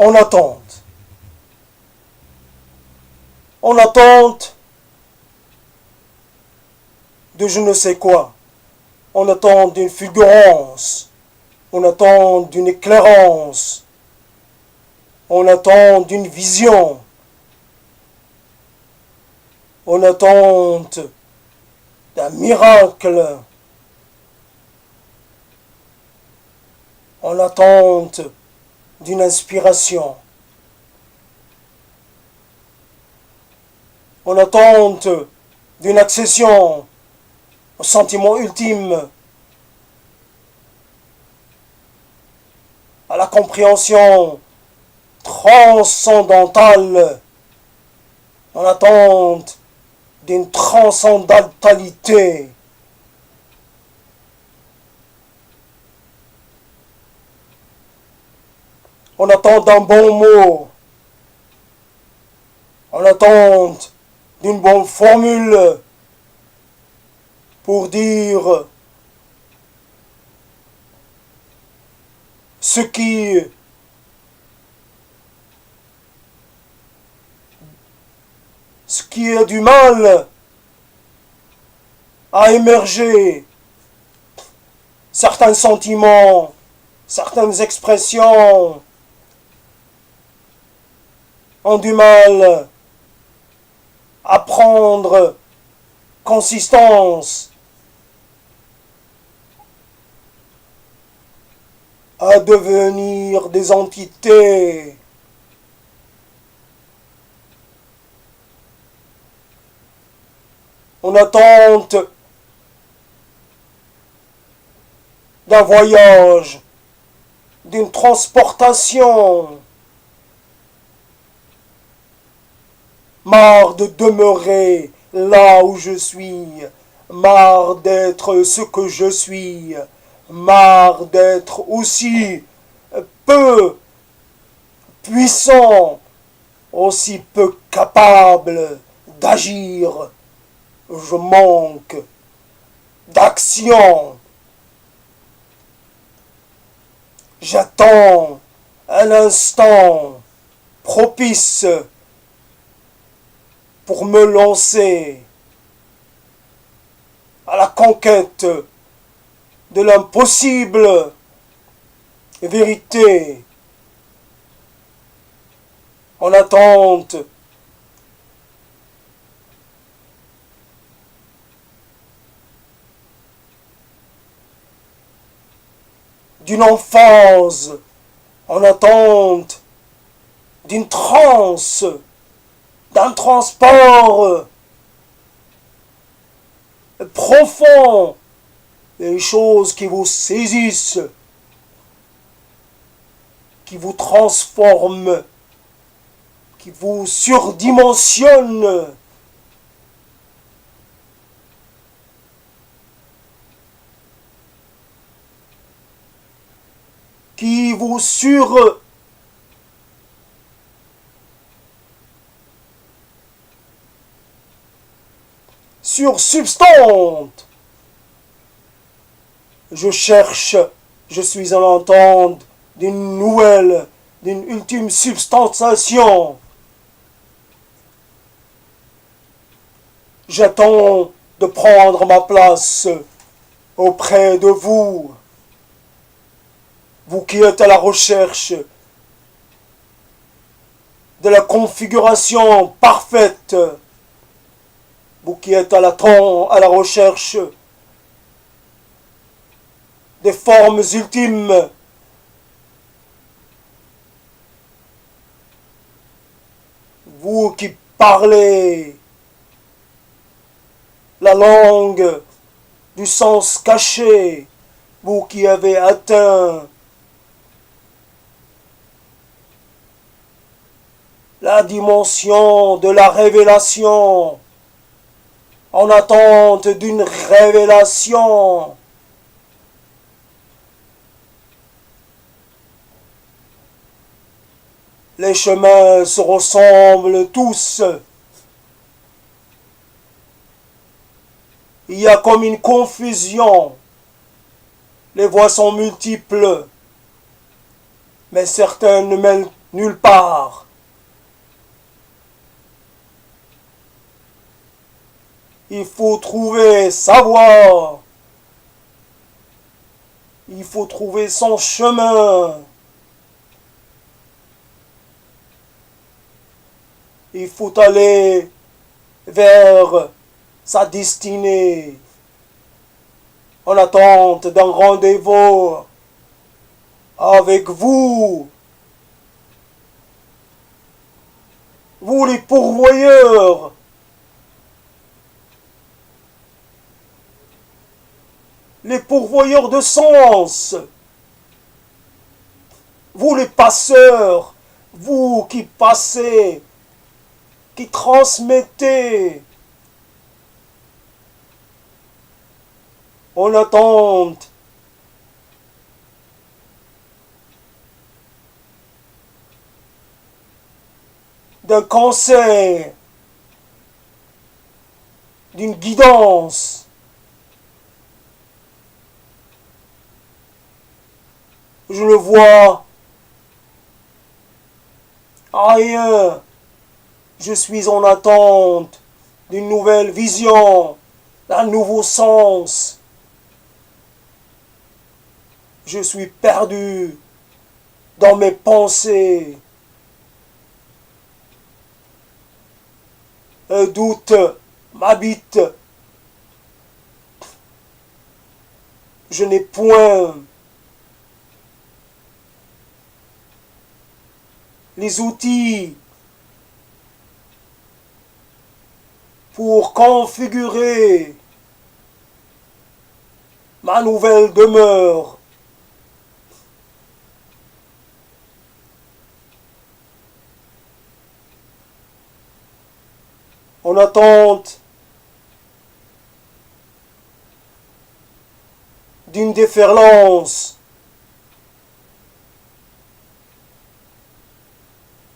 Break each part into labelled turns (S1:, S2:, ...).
S1: en attente. En attente de je ne sais quoi. En attente d'une fulgurance. En attente d'une éclairance. En attente d'une vision. En attente d'un miracle. En attente d'une inspiration. En attente d'une accession au sentiment ultime, à la compréhension transcendantale, en attente d'une transcendantalité. En attente d'un bon mot, en attente d'une bonne formule pour dire ce qui a du mal à émerger, certains sentiments, certaines expressions ont du mal à prendre consistance, à devenir des entités. En attente d'un voyage, d'une transportation. Marre de demeurer là où je suis, marre d'être ce que je suis, marre d'être aussi peu puissant, aussi peu capable d'agir. Je manque d'action. J'attends un instant propice pour me lancer à la conquête de l'impossible vérité, en attente d'une enfance, en attente d'une transe, d'un transport profond, des choses qui vous saisissent, qui vous transforment, qui vous surdimensionnent. Qui vous sursubstante. Je cherche, je suis en attente d'une nouvelle, d'une ultime substantiation. J'attends de prendre ma place auprès de vous. Vous qui êtes à la recherche de la configuration parfaite, vous qui êtes à la recherche des formes ultimes, vous qui parlez la langue du sens caché, vous qui avez atteint la dimension de la révélation, en attente d'une révélation. Les chemins se ressemblent tous. Il y a comme une confusion. Les voies sont multiples, mais certaines ne mènent nulle part. Il faut trouver sa voie. Il faut trouver son chemin. Il faut aller vers sa destinée en attente d'un rendez-vous avec vous. Vous les pourvoyeurs, les pourvoyeurs de sens, vous les passeurs, vous qui passez, qui transmettez en attente d'un conseil, d'une guidance. Je ne vois rien. Je suis en attente d'une nouvelle vision, d'un nouveau sens. Je suis perdu dans mes pensées. Un doute m'habite. Je n'ai point les outils pour configurer ma nouvelle demeure. En attente d'une déferlance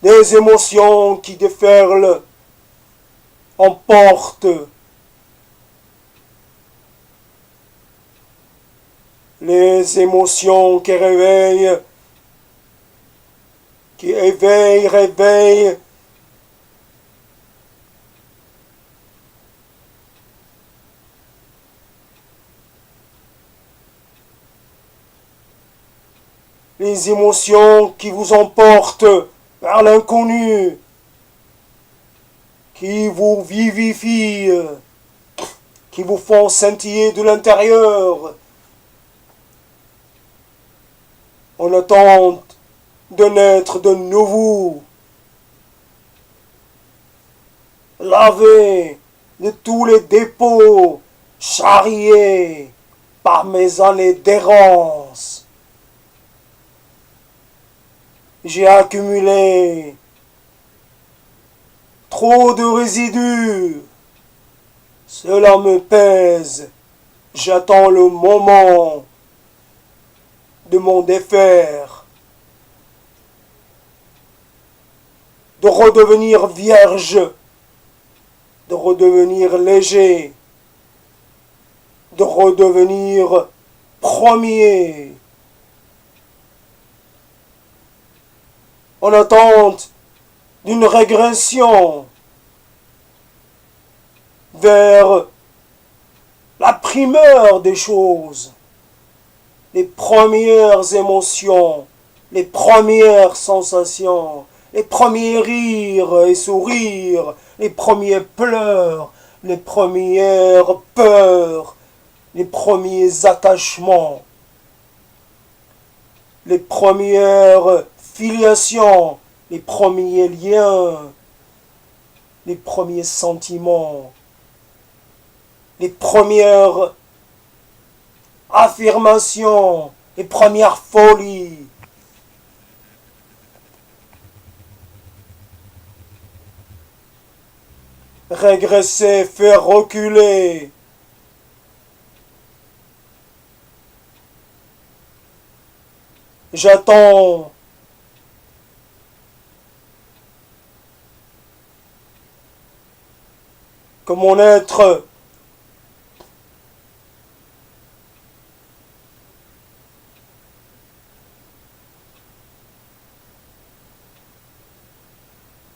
S1: des émotions qui déferlent emportent les émotions qui réveillent, qui réveillent les émotions qui vous emportent vers l'inconnu, qui vous vivifient, qui vous font scintiller de l'intérieur, en attente de naître de nouveau, lavé de tous les dépôts charriés par mes années d'errance. J'ai accumulé trop de résidus. Cela me pèse. J'attends le moment de m'en défaire, de redevenir vierge, de redevenir léger, de redevenir premier. En attente d'une régression vers la primeur des choses, les premières émotions, les premières sensations, les premiers rires et sourires, les premiers pleurs, les premières peurs, les premiers attachements, les premières filiations, les premiers liens, les premiers sentiments, les premières affirmations, les premières folies. Régresser, faire reculer. J'attends que mon être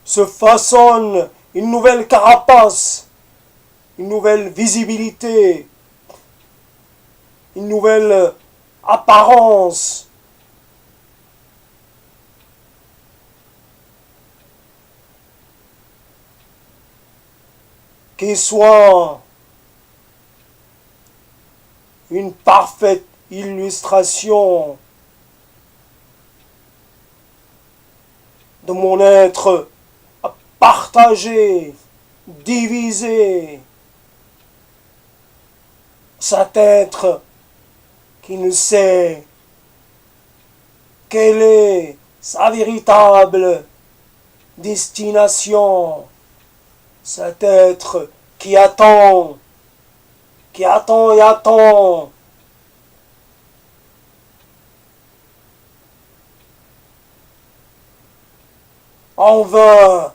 S1: se façonne une nouvelle carapace, une nouvelle visibilité, une nouvelle apparence. Qui soit une parfaite illustration de mon être partagé, divisé, cet être qui ne sait quelle est sa véritable destination, cet être qui attend et attend. En vain,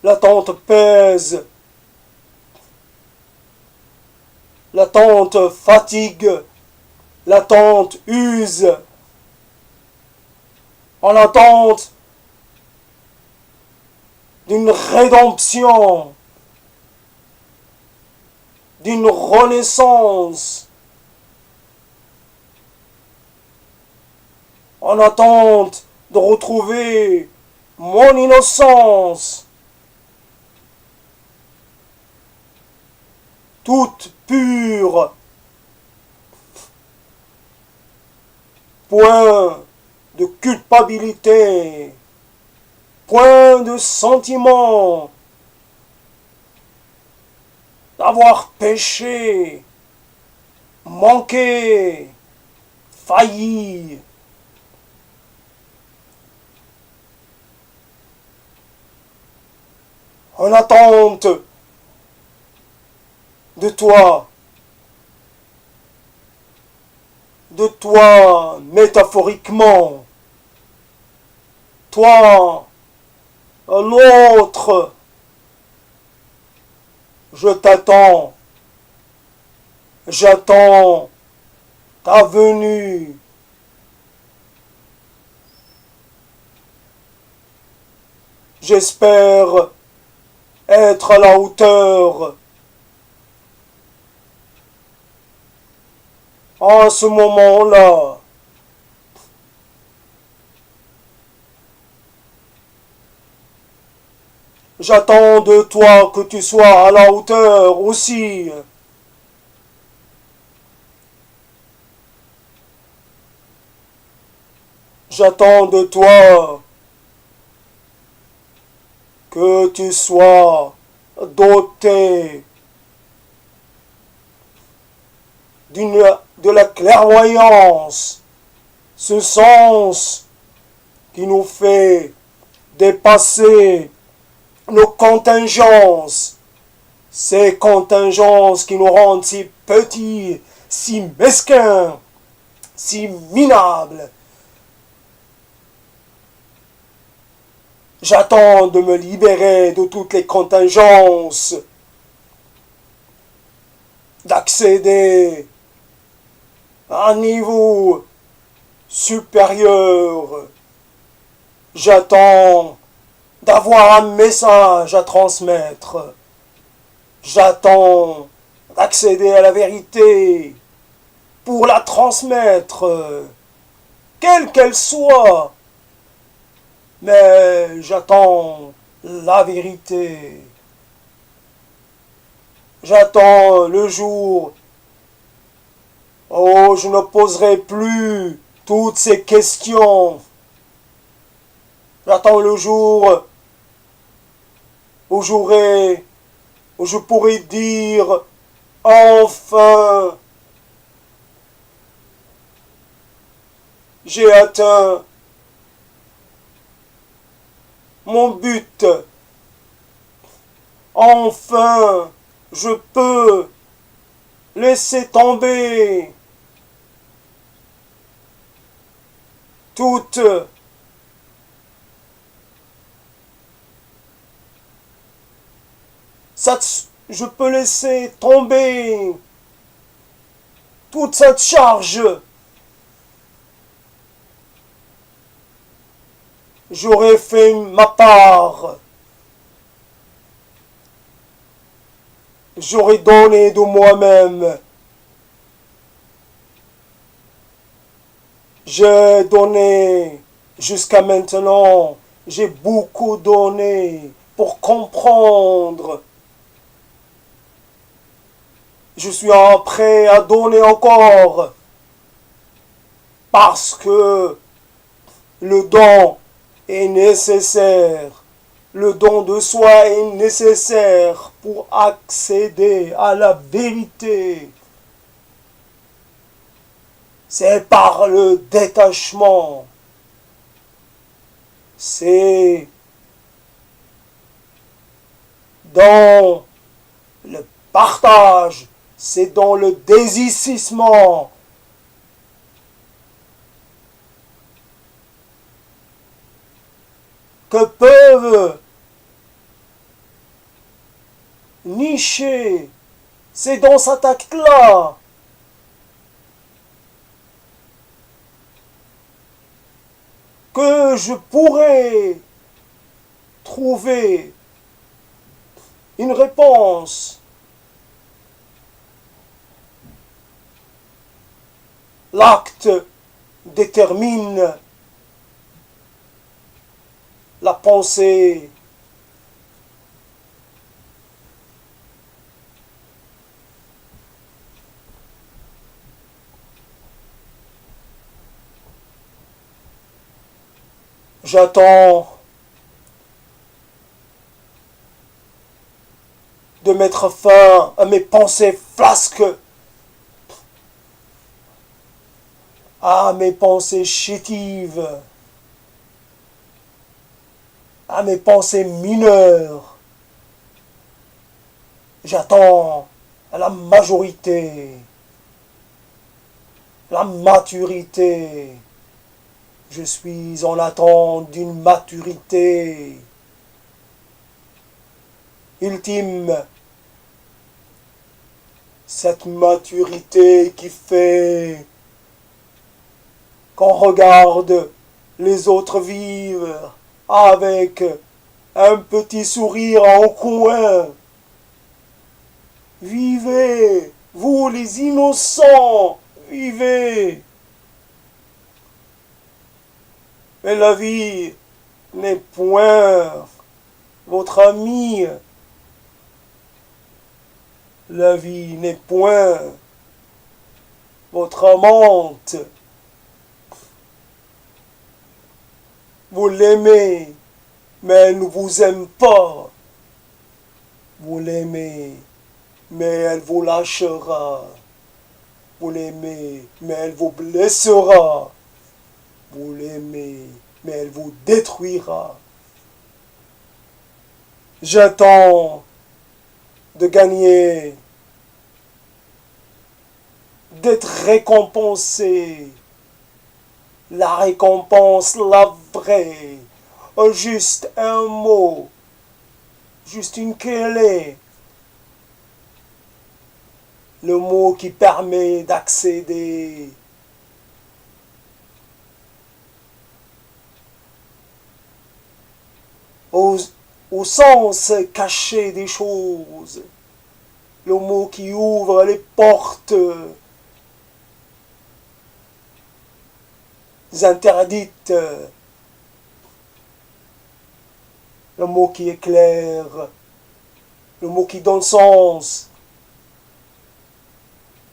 S1: l'attente pèse, l'attente fatigue, l'attente use. En attente d'une rédemption, d'une renaissance, en attente de retrouver mon innocence, toute pure, point de culpabilité, point de sentiment d'avoir péché, manqué, failli. En attente de toi métaphoriquement, toi, l'autre, je t'attends, j'attends ta venue. J'espère être à la hauteur. En ce moment-là, j'attends de toi que tu sois à la hauteur aussi. J'attends de toi que tu sois doté de la clairvoyance, ce sens qui nous fait dépasser nos contingences, ces contingences qui nous rendent si petits, si mesquins, si minables. J'attends de me libérer de toutes les contingences, d'accéder à un niveau supérieur. J'attends d'avoir un message à transmettre. J'attends d'accéder à la vérité pour la transmettre, quelle qu'elle soit. Mais j'attends la vérité. J'attends le jour où je ne poserai plus toutes ces questions. J'attends le jour où je pourrai dire enfin, j'ai atteint mon but. Enfin, je peux laisser tomber toute je peux laisser tomber toute cette charge j'aurai fait ma part. J'aurai donné de moi-même. J'ai donné jusqu'à maintenant. J'ai beaucoup donné pour comprendre. Je suis prêt à donner encore parce que le don est nécessaire. Le don de soi est nécessaire pour accéder à la vérité. C'est par le détachement. C'est dans le partage. C'est dans le désiscissement. Que peuvent nicher. C'est dans cet acte-là que je pourrais trouver une réponse. L'acte détermine la pensée. J'attends de mettre fin à mes pensées flasques, à mes pensées chétives, à mes pensées mineures. J'attends la majorité, la maturité. Je suis en attente d'une maturité ultime. Cette maturité qui fait qu'on regarde les autres vivre avec un petit sourire en coin. Vivez, vous les innocents, vivez. Mais la vie n'est point votre ami. La vie n'est point votre amante. Vous l'aimez, mais elle ne vous aime pas. Vous l'aimez, mais elle vous lâchera. Vous l'aimez, mais elle vous blessera. Vous l'aimez, mais elle vous détruira. J'attends de gagner, d'être récompensé. La récompense, la vraie. Juste un mot, juste une clé. Le mot qui permet d'accéder au sens caché des choses. Le mot qui ouvre les portes interdites. Le mot qui éclaire. Le mot qui donne sens.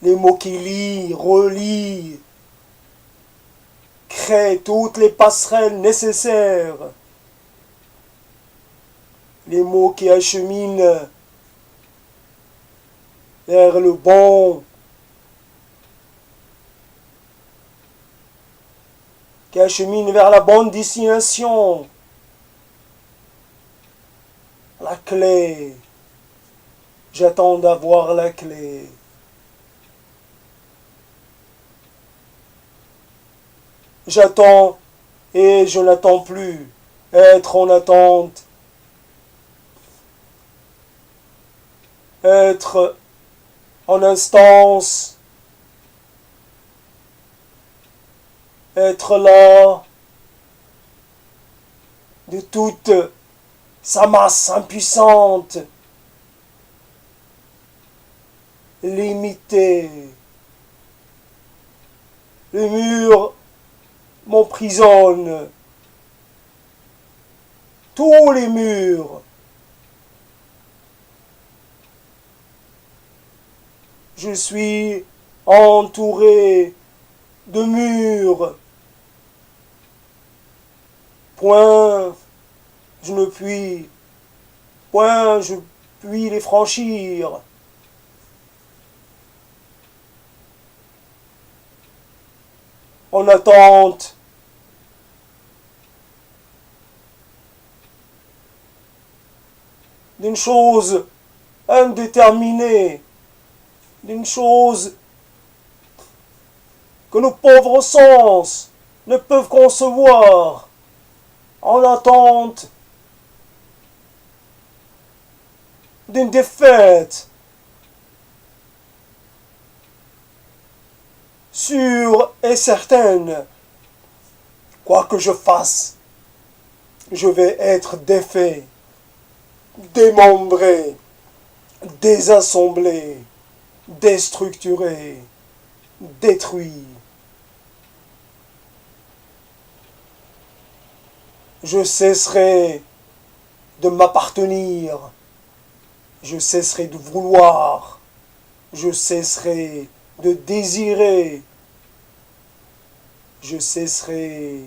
S1: Les mots qui lient, relient, créent toutes les passerelles nécessaires. Les mots qui acheminent vers le bon, qui acheminent vers la bonne destination. La clé. J'attends d'avoir la clé. J'attends et je n'attends plus. Être en attente. Être en instance. Être là. de toute sa masse impuissante, limitée. Le mur m'emprisonne. Tous les murs. Je suis entouré de murs. Point je ne puis, point je puis les franchir. En attente d'une chose indéterminée, d'une chose que nos pauvres sens ne peuvent concevoir, en attente d'une défaite sûre et certaine. Quoi que je fasse, je vais être défait, démembré, désassemblé, déstructuré, détruit. Je cesserai de m'appartenir, je cesserai de vouloir, je cesserai de désirer, je cesserai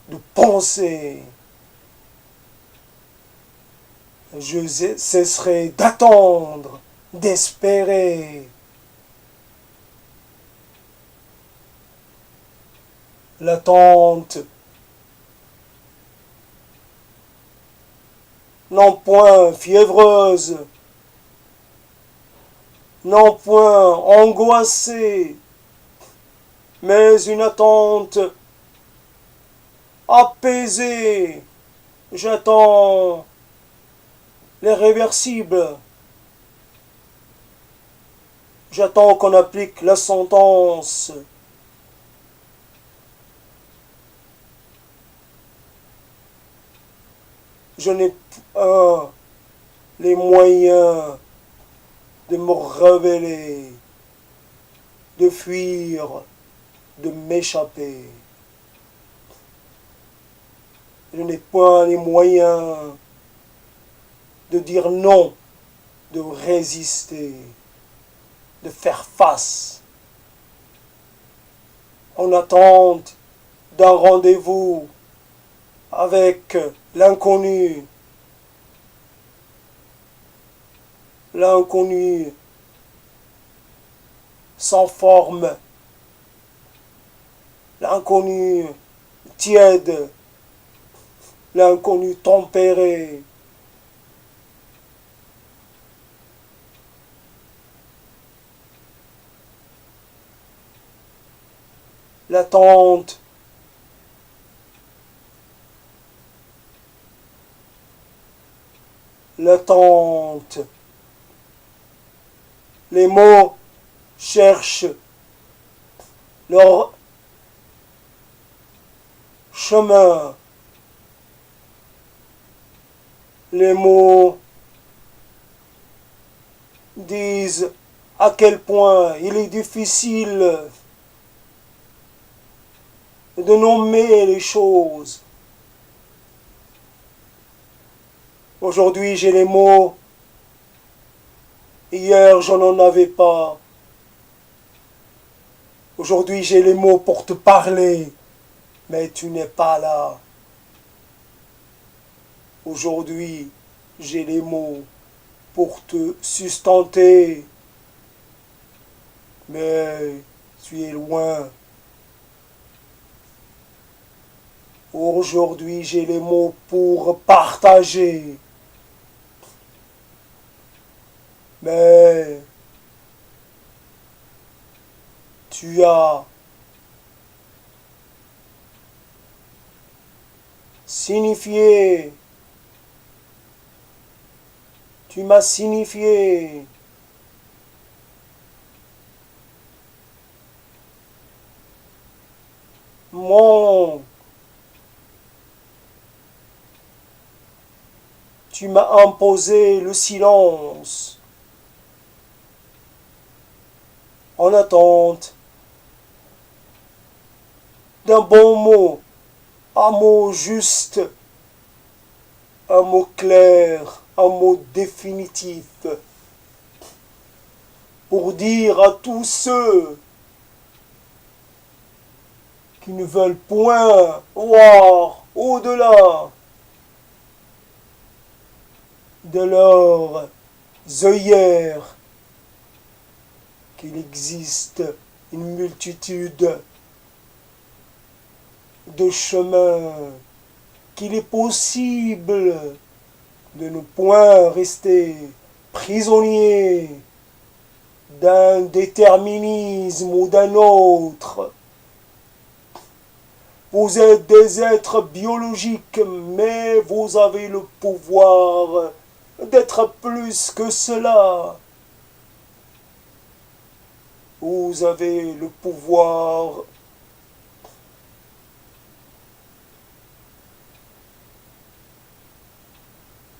S1: de penser, je cesserai d'attendre, d'espérer. L'attente, non point fiévreuse, non point angoissée, mais une attente apaisée. J'attends l'irréversible. J'attends qu'on applique la sentence. Je n'ai pas les moyens de me révéler, de fuir, de m'échapper. Je n'ai pas les moyens de dire non, de résister, de faire face, en attente d'un rendez-vous avec l'inconnu. L'inconnu sans forme, l'inconnu tiède, l'inconnu tempéré. L'attente, l'attente. Les mots cherchent leur chemin. Les mots disent à quel point il est difficile de nommer les choses. Aujourd'hui, j'ai les mots. Hier, je n'en avais pas. Aujourd'hui, j'ai les mots pour te parler, mais tu n'es pas là. Aujourd'hui, j'ai les mots pour te sustenter, mais tu es loin. Aujourd'hui, j'ai les mots pour partager, mais tu as signifié, tu m'as signifié mon Tu m'as imposé le silence en attente d'un bon mot, un mot juste, un mot clair, un mot définitif, pour dire à tous ceux qui ne veulent point voir au-delà de leurs œillères qu'il existe une multitude de chemins, qu'il est possible de ne point rester prisonnier d'un déterminisme ou d'un autre. Vous êtes des êtres biologiques, mais vous avez le pouvoir d'être plus que cela. Vous avez le pouvoir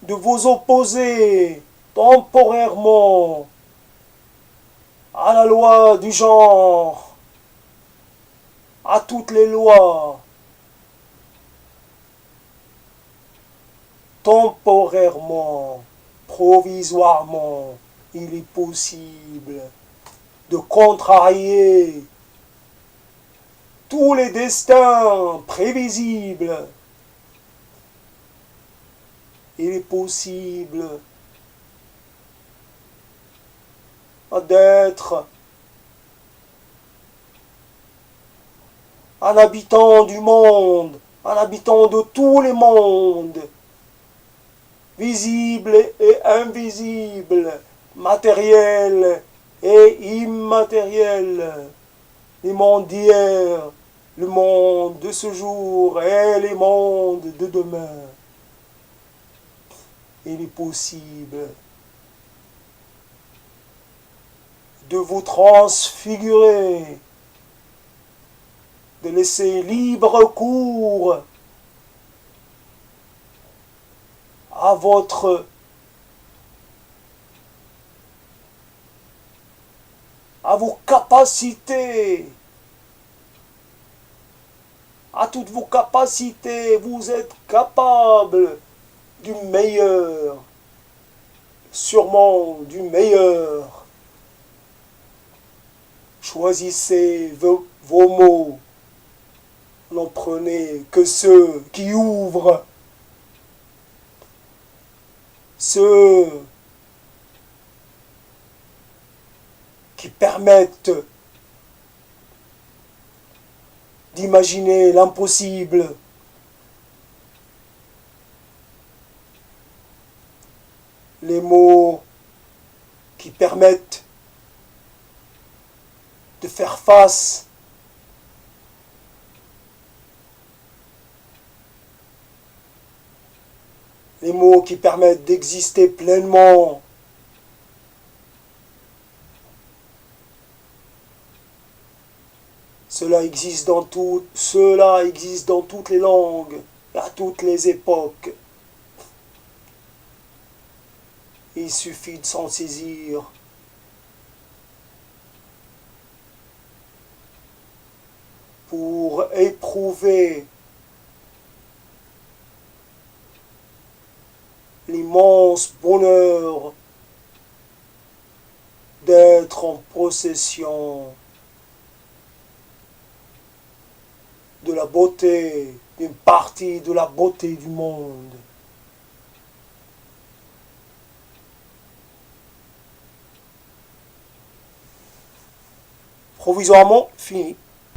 S1: de vous opposer temporairement à la loi du genre, à toutes les lois, temporairement, provisoirement, il est possible de contrarier tous les destins prévisibles. Il est possible d'être un habitant du monde, un habitant de tous les mondes, visible et invisible, matériel et immatériel, les mondes d'hier, le monde de ce jour et les mondes de demain. Il est possible de vous transfigurer, de laisser libre cours à vos capacités, à toutes vos capacités. Vous êtes capable du meilleur, sûrement du meilleur. Choisissez vos mots. N'en prenez que ceux qui ouvrent, ceux qui permettent d'imaginer l'impossible. Les mots qui permettent de faire face les mots qui permettent d'exister pleinement. Cela existe dans toutes les langues, à toutes les époques. Il suffit de s'en saisir. Pour éprouver l'immense bonheur d'être en possession de la beauté, d'une partie de la beauté du monde. Provisoirement fini.